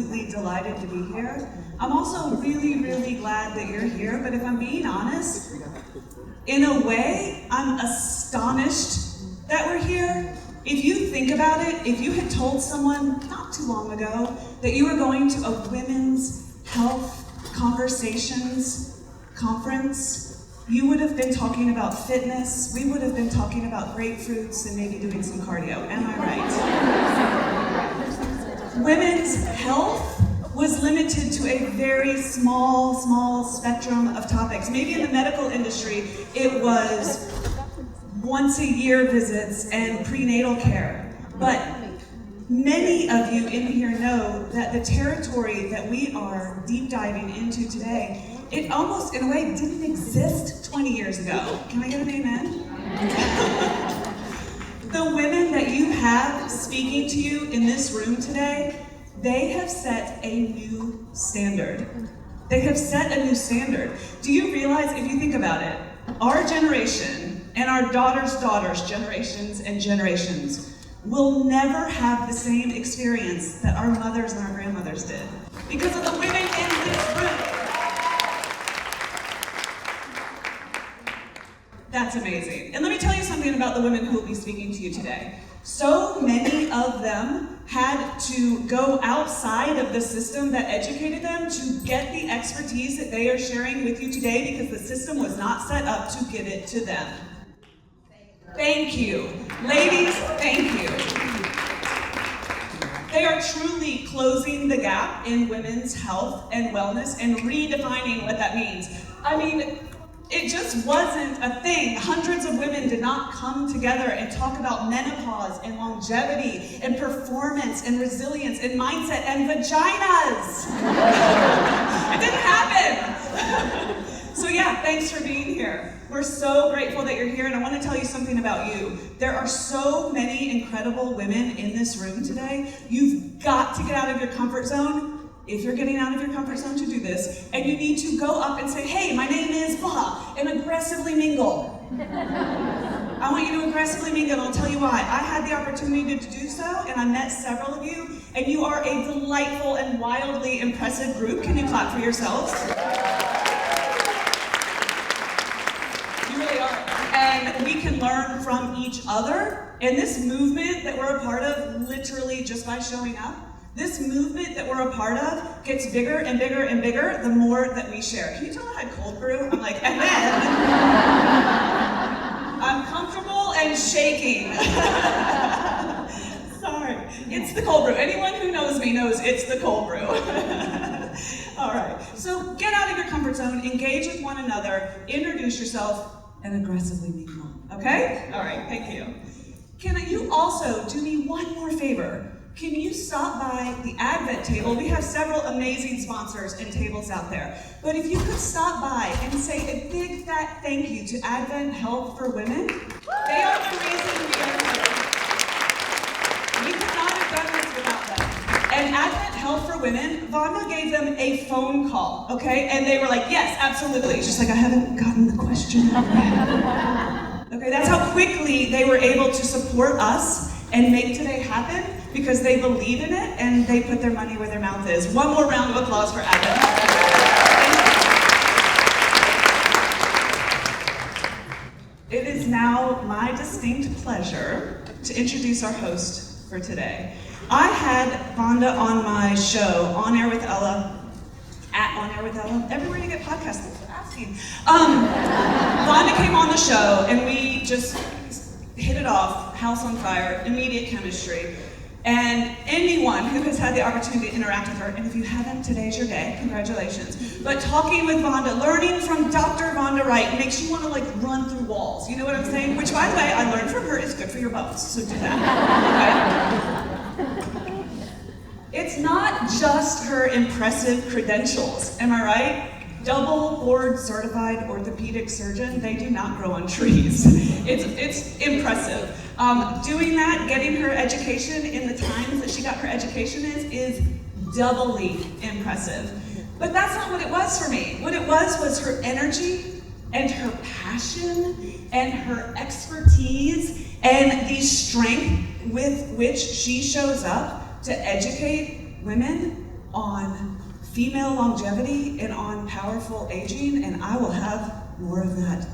absolutely delighted to be here. I'm also really, really glad that you're here, but if I'm being honest, in a way, I'm astonished that we're here. If you think about it, if you had told someone not too long ago that you were going to a women's health conversations conference, you would have been talking about fitness, we would have been talking about grapefruits and maybe doing some cardio. Am I right? Women's health was limited to a very small spectrum of topics. Maybe in the medical industry, it was once a year visits and prenatal care. But many of you in here know that the territory that we are deep diving into today, it almost, in a way, didn't exist 20 years ago. Can I get an amen? The women that you have speaking to you in this room today, they have set a new standard. They have set a new standard. Do you realize, if you think about it, our generation and our daughters' generations and generations will never have the same experience that our mothers and our grandmothers did because of the women in this room. That's amazing. And let me tell you something about the women who will be speaking to you today. So many of them had to go outside of the system that educated them to get the expertise that they are sharing with you today because the system was not set up to give it to them. Thank you. Ladies, thank you. They are truly closing the gap in women's health and wellness and redefining what that means. I mean, it just wasn't a thing. Hundreds of women did not come together and talk about menopause and longevity and performance and resilience and mindset and vaginas. It didn't happen. So yeah, thanks for being here. We're so grateful that you're here, and I want to tell you something about you. There are so many incredible women in this room today. You've got to get out of your comfort zone. If you're getting out of your comfort zone to do this, and you need to go up and say, hey, my name is blah, and aggressively mingle. I want you to aggressively mingle, and I'll tell you why. I had the opportunity to do so, and I met several of you, and you are a delightful and wildly impressive group. Can you clap for yourselves? You really are. And we can learn from each other, and this movement that we're a part of, literally just by showing up, this movement that we're a part of gets bigger and bigger and bigger the more that we share. Can you tell I had cold brew? I'm like, and then I'm comfortable and shaking. Sorry, it's the cold brew. Anyone who knows me knows it's the cold brew. All right, so get out of your comfort zone, engage with one another, introduce yourself, and aggressively mingle, okay? All right, thank you. Can you also do me one more favor? Can you stop by the Advent table? We have several amazing sponsors and tables out there. But if you could stop by and say a big fat thank you to Advent Health for Women. They are the reason we are here. We could not have done this without them. And Advent Health for Women, Vonda gave them a phone call, okay? And they were like, yes, absolutely. She's like, I haven't gotten the question out yet. Okay, that's how quickly they were able to support us and make today happen, because they believe in it and they put their money where their mouth is. One more round of applause for Advent. It is now my distinct pleasure to introduce our host for today. I had Vonda on my show, On Air with Ella, at On Air with Ella, everywhere you get podcasts, thanks for asking. Vonda came on the show and we just hit it off, house on fire, immediate chemistry. And anyone who has had the opportunity to interact with her, and if you haven't, today's your day, congratulations. But talking with Vonda, learning from Dr. Vonda Wright makes you want to like run through walls, you know what I'm saying? Which, by the way, I learned from her is good for your bones, so do that, okay? It's not just her impressive credentials, am I right? Double board certified orthopedic surgeon, they do not grow on trees. It's impressive. Doing that, getting her education in the times that she got her education is doubly impressive. But that's not what it was for me. What it was her energy and her passion and her expertise and the strength with which she shows up to educate women on female longevity and on powerful aging, and I will have more of that